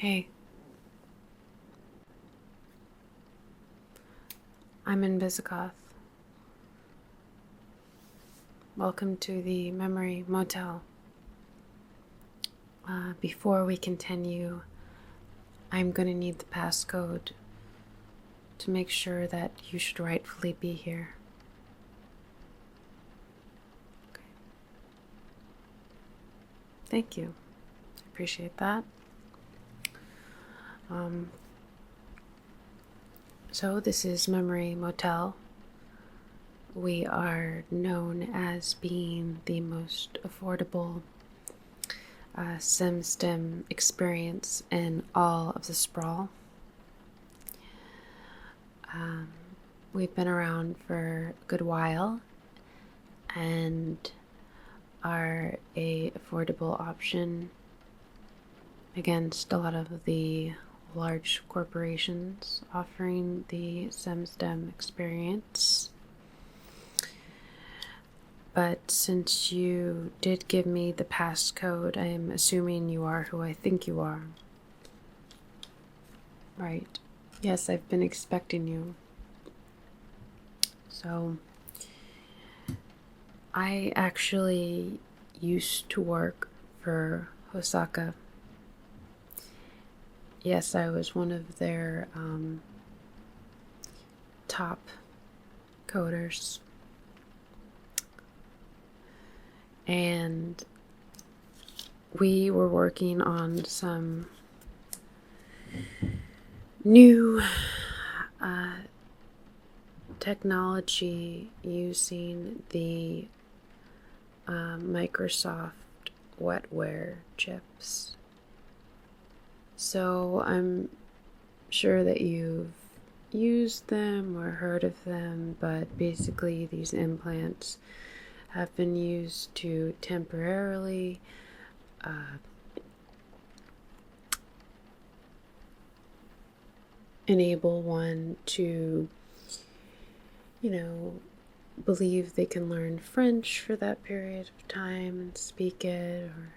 Hey, I'm Invisigoth. Welcome to the Memory Motel. Before we continue, I'm going to need the passcode to make sure that you should rightfully be here. Okay. Thank you. I appreciate that. So this is Memory Motel. We are known as being the most affordable SimStem experience in all of the sprawl. We've been around for a good while and are a affordable option against a lot of the large corporations offering the SimStem experience. But since you did give me the passcode, I'm assuming you are who I think you are. Right. Yes, I've been expecting you. So, I actually used to work for Hosaka. Yes, I was one of their top coders. And we were working on some new technology using the Microsoft wetware chips. So I'm sure that you've used them or heard of them, but basically these implants have been used to temporarily enable one to, believe they can learn French for that period of time and speak it, or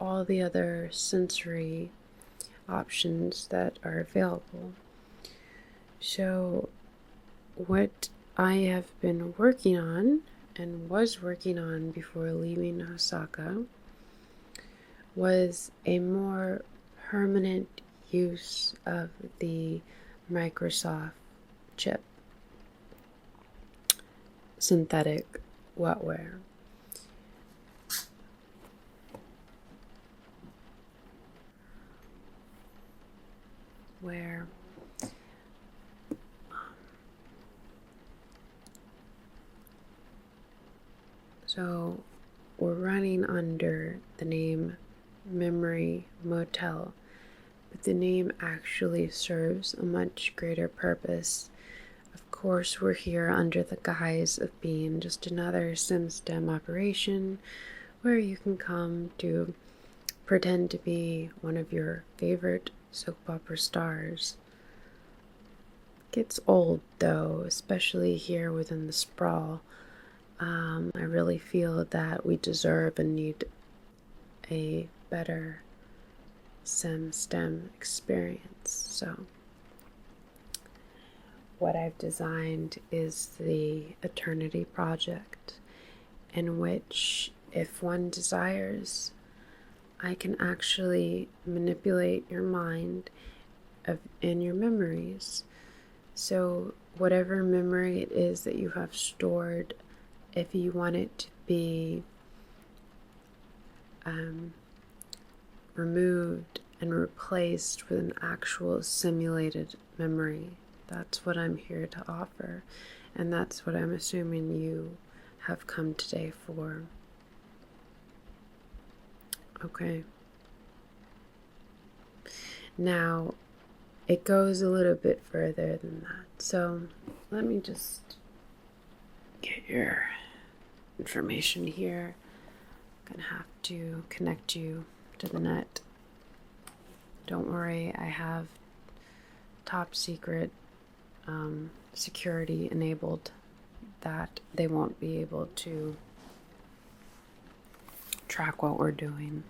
all the other sensory options that are available. So, what I have been working on and was working on before leaving Osaka was a more permanent use of the Microsoft chip synthetic wetware. Where so we're running under the name Memory Motel, but the name actually serves a much greater purpose. Of course, we're here under the guise of being just another SimStem operation where you can come to pretend to be one of your favorite soap opera stars. Gets old though, especially here within the sprawl. I really feel that we deserve and need a better SimStem experience. So what I've designed is the Eternity Project, in which, if one desires, I can actually manipulate your mind and your memories. So whatever memory it is that you have stored, if you want it to be removed and replaced with an actual simulated memory, that's what I'm here to offer. And that's what I'm assuming you have come today for. Okay. Now, it goes a little bit further than that. So, let me just get your information here. I'm gonna have to connect you to the net. Don't worry, I have top secret security enabled that they won't be able to track what we're doing.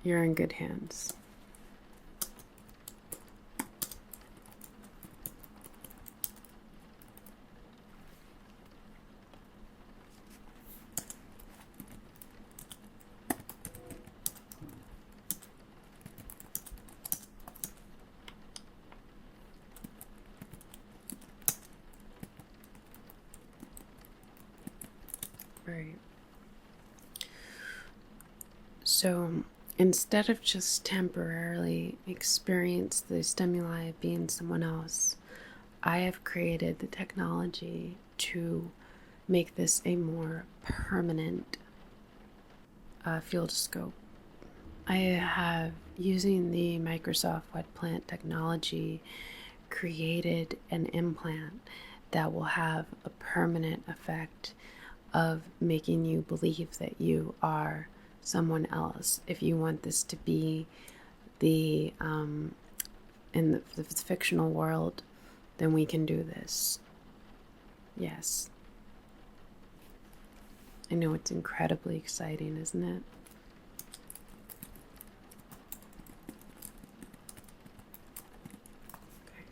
you're in good hands. Right. So instead of just temporarily experience the stimuli of being someone else, I have created the technology to make this a more permanent field scope. I have, using the Microsoft Wet Plant technology, created an implant that will have a permanent effect of making you believe that you are someone else. If you want this to be the in the fictional world, then we can do this. Yes. I know, it's incredibly exciting, isn't it? Okay.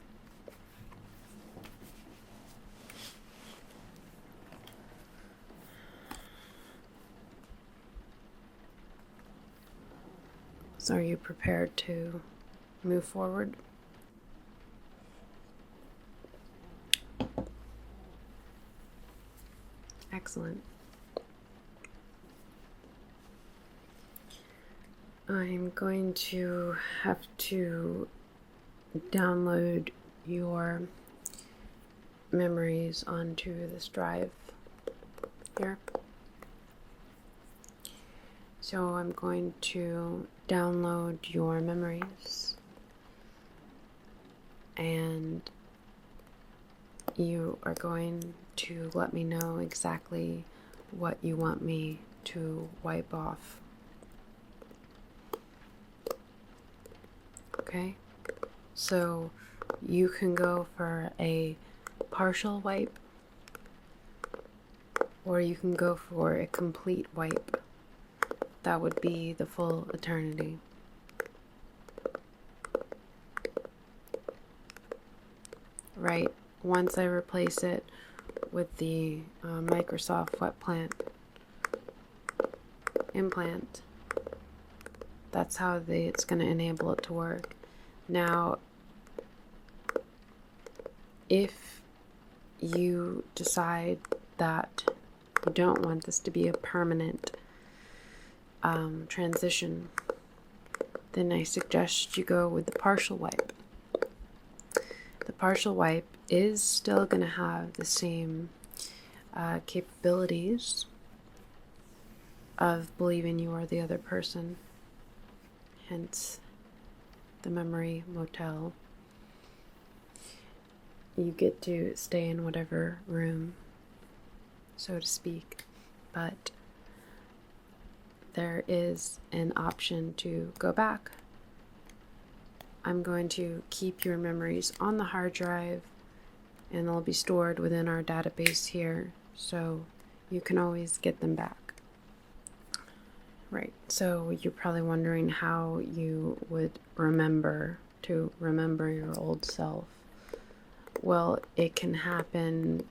So are you prepared to move forward? Excellent. I'm going to have to download your memories onto this drive here. So I'm going to download your memories, and you are going to let me know exactly what you want me to wipe off. Okay? So you can go for a partial wipe, or you can go for a complete wipe. That would be the full eternity. Right, once I replace it with the Microsoft Wet Plant implant, that's how it's going to enable it to work. Now, if you decide that you don't want this to be a permanent transition, then I suggest you go with the partial wipe. The partial wipe is still going to have the same capabilities of believing you are the other person, hence the memory motel. You get to stay in whatever room, so to speak, but there is an option to go back. I'm going to keep your memories on the hard drive, and they'll be stored within our database here, so you can always get them back. Right, so you're probably wondering how you would remember your old self. Well, it can happen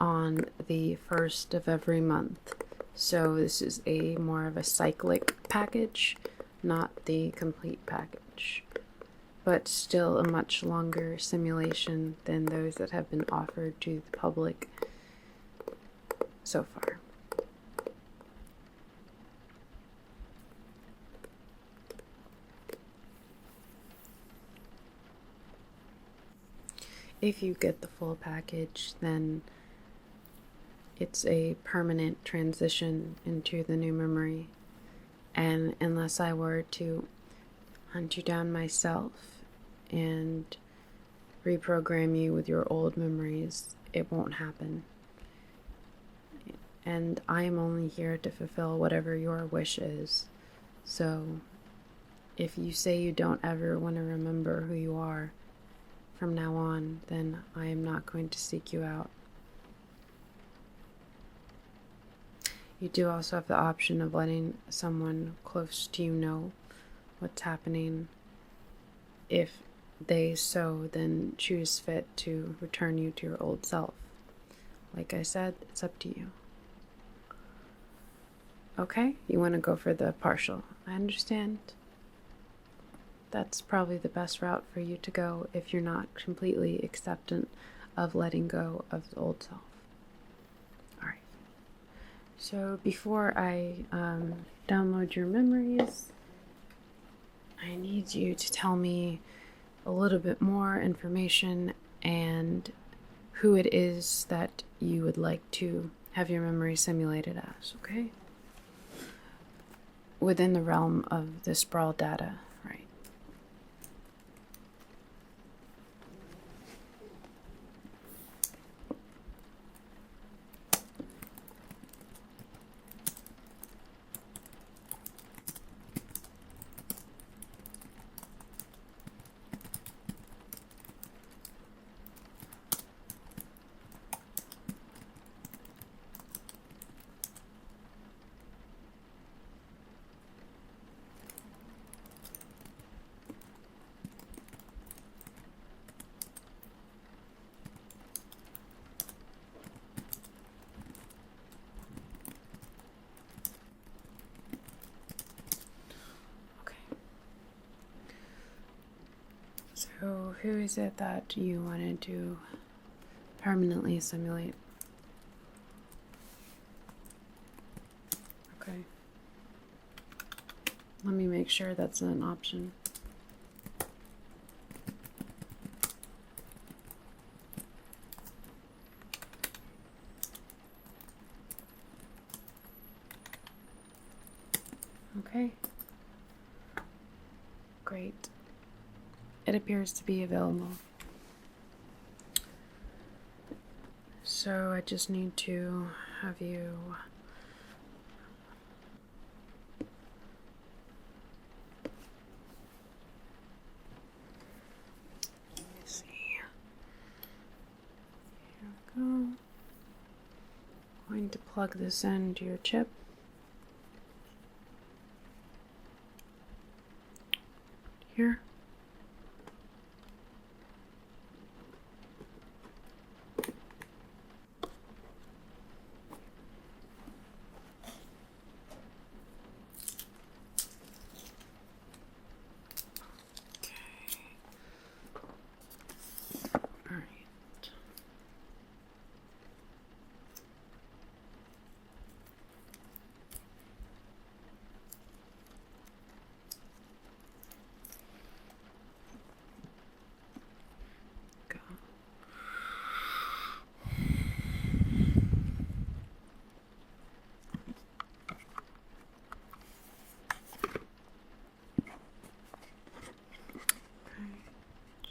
on the 1st of every month. So this is a more of a cyclic package, not the complete package, but still a much longer simulation than those that have been offered to the public so far. If you get the full package, then it's a permanent transition into the new memory. And unless I were to hunt you down myself and reprogram you with your old memories, it won't happen. And I am only here to fulfill whatever your wish is. So if you say you don't ever want to remember who you are from now on, then I am not going to seek you out. You do also have the option of letting someone close to you know what's happening if they so then choose fit to return you to your old self. Like I said, it's up to you. Okay, you want to go for the partial. I understand. That's probably the best route for you to go if you're not completely acceptant of letting go of the old self. Alright. So before I download your memories, I need you to tell me a little bit more information and who it is that you would like to have your memory simulated as, okay? Within the realm of the sprawl data, right? So, who is it that you wanted to permanently simulate? Okay. Let me make sure that's an option. Okay. Great. It appears to be available. So I just need to have you let me see. Here we go. Going to plug this into your chip. Here.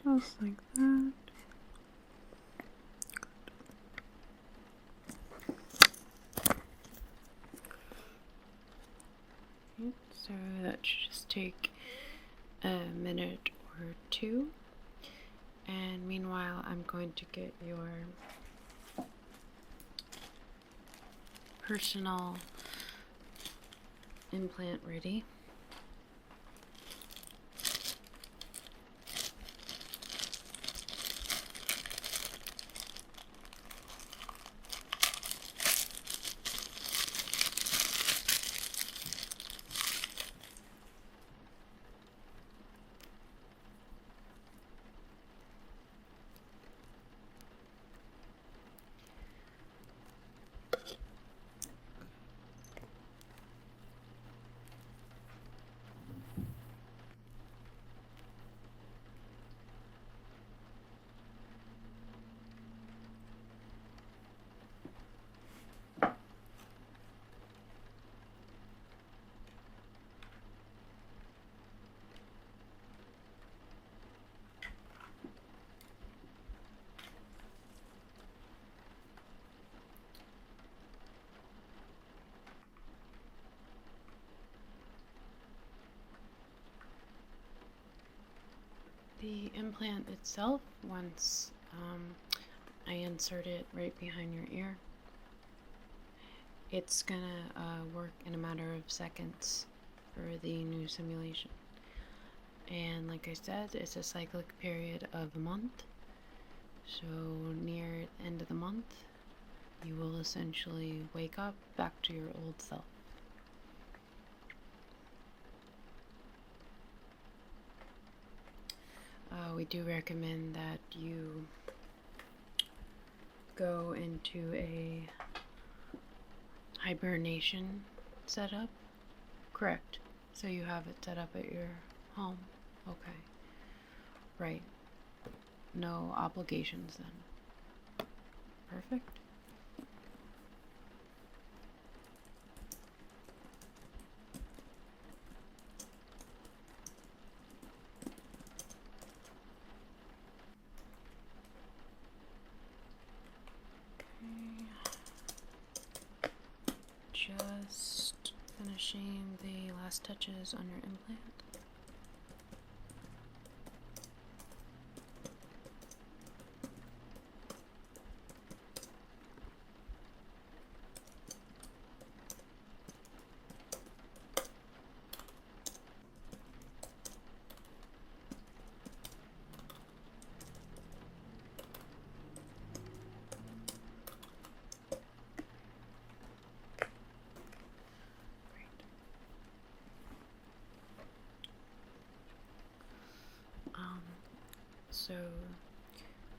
Just like that. So that should just take a minute or two. And meanwhile, I'm going to get your personal implant ready. The implant itself, once I insert it right behind your ear, It's gonna work in a matter of seconds for the new simulation. And like I said, it's a cyclic period of a month. So near the end of the month, you will essentially wake up back to your old self. We do recommend that you go into a hibernation setup. Correct. So you have it set up at your home. Okay. Right. No obligations then. Perfect. Just finishing the last touches on your implant. So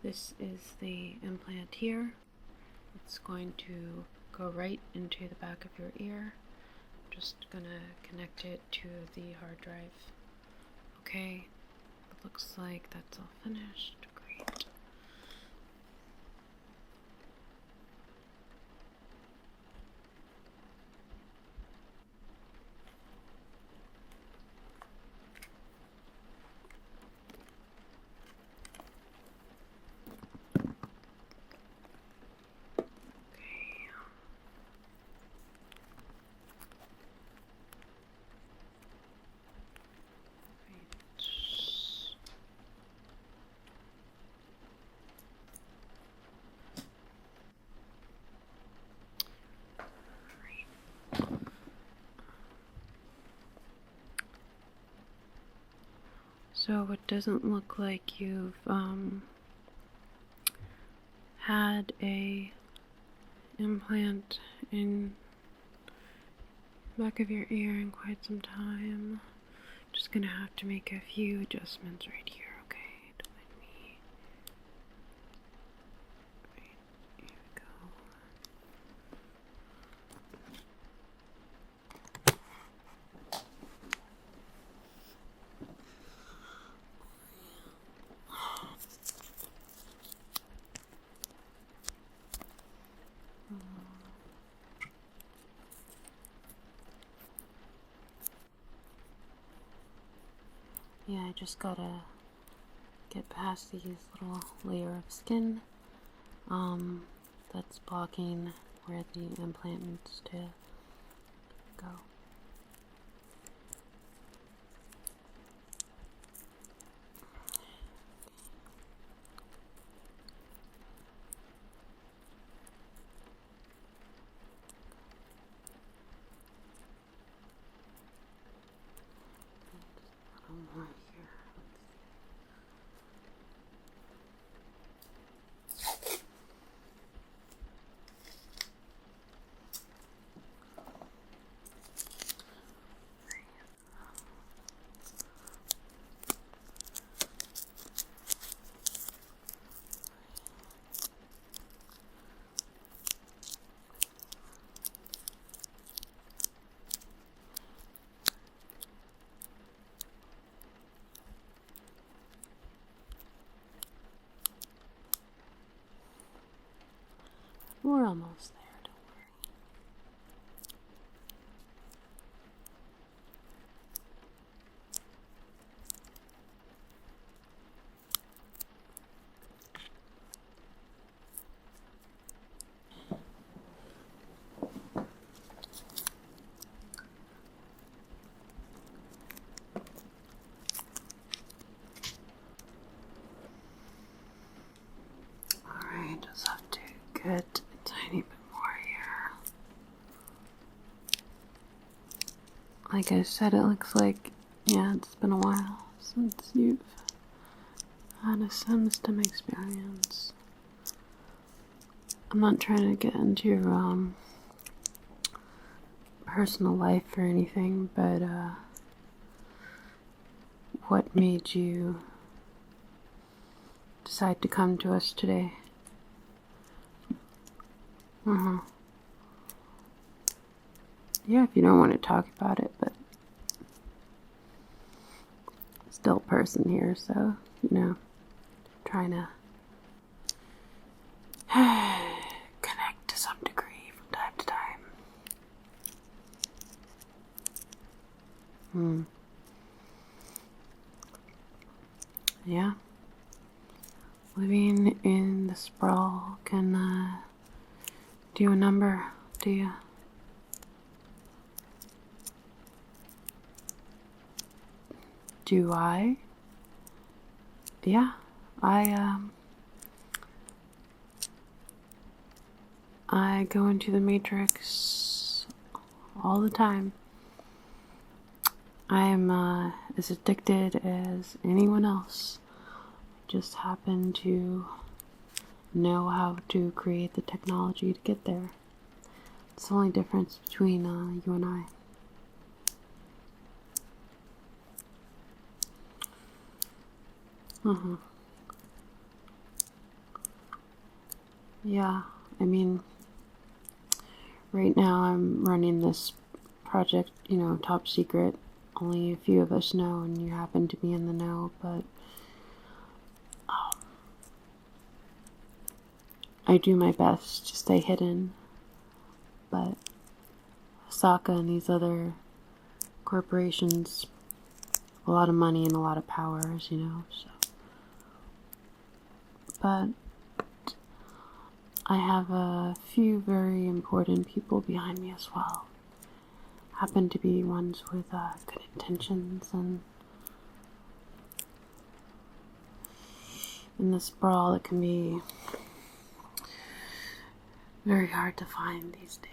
this is the implant here. It's going to go right into the back of your ear. I'm just gonna connect it to the hard drive. Okay, it looks like that's all finished. Great. So it doesn't look like you've had a implant in the back of your ear in quite some time. Just gonna have to make a few adjustments right here, okay? Don't mind me. Right, here we go. Yeah, I just gotta get past these little layer of skin that's blocking where the implant needs to go. A little more here. We're almost there, don't worry. Alright, just have to get a tiny bit more here. Like I said, it looks like, yeah, it's been a while since you've had a STEM experience. I'm not trying to get into your, personal life or anything, but, what made you decide to come to us today? Yeah, if you don't want to talk about it, but still a person here, so, trying to connect to some degree from time to time. Yeah. Living in the sprawl can, do you a number, do you? Do I? Yeah, I go into the Matrix all the time. I am, as addicted as anyone else. I just happen to know how to create the technology to get there. It's the only difference between, you and I. Yeah, I mean, right now I'm running this project, top secret. Only a few of us know, and you happen to be in the know, but I do my best to stay hidden. But Osaka and these other corporations have a lot of money and a lot of power, as you know, so. But I have a few very important people behind me as well. Happen to be ones with good intentions, and in this sprawl it can be very hard to find these days.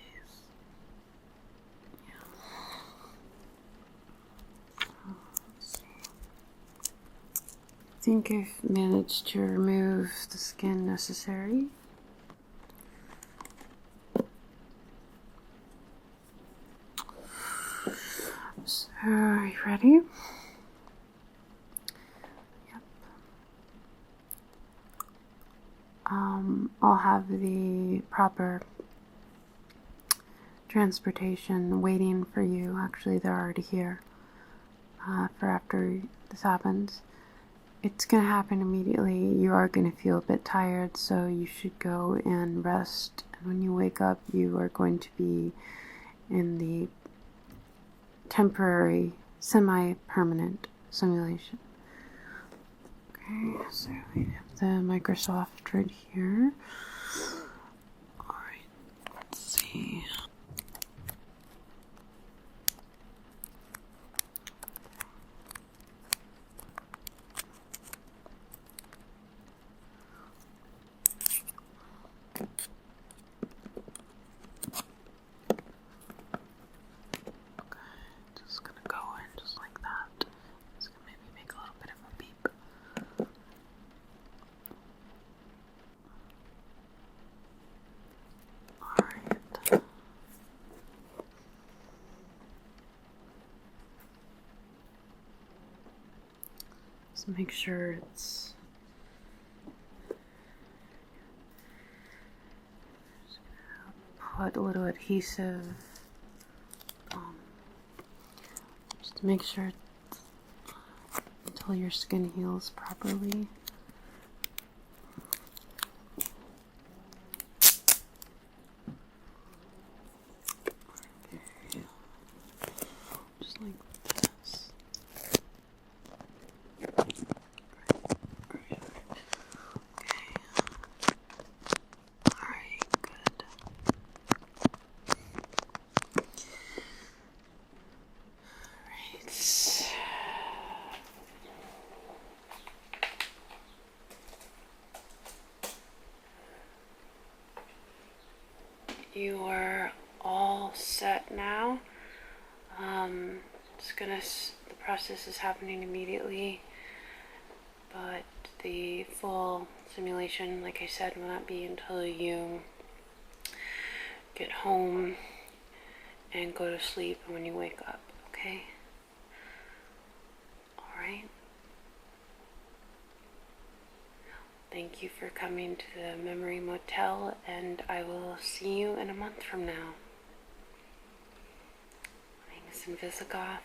I think I've managed to remove the skin necessary. So, are you ready? Yep. I'll have the proper transportation waiting for you. Actually, they're already here for after this happens. It's going to happen immediately. You are going to feel a bit tired, so you should go and rest. And when you wake up, you are going to be in the temporary, semi-permanent simulation. Okay, so we have the Microsoft right here. Alright, let's see. So make sure it's put a little adhesive just to make sure it's, until your skin heals properly. Just like this. You are all set now. The process is happening immediately, but the full simulation, like I said, will not be until you get home and go to sleep and when you wake up, okay? Alright? Thank you for coming to the Memory Motel, and I will see you in a month from now. My name is Invisigoth.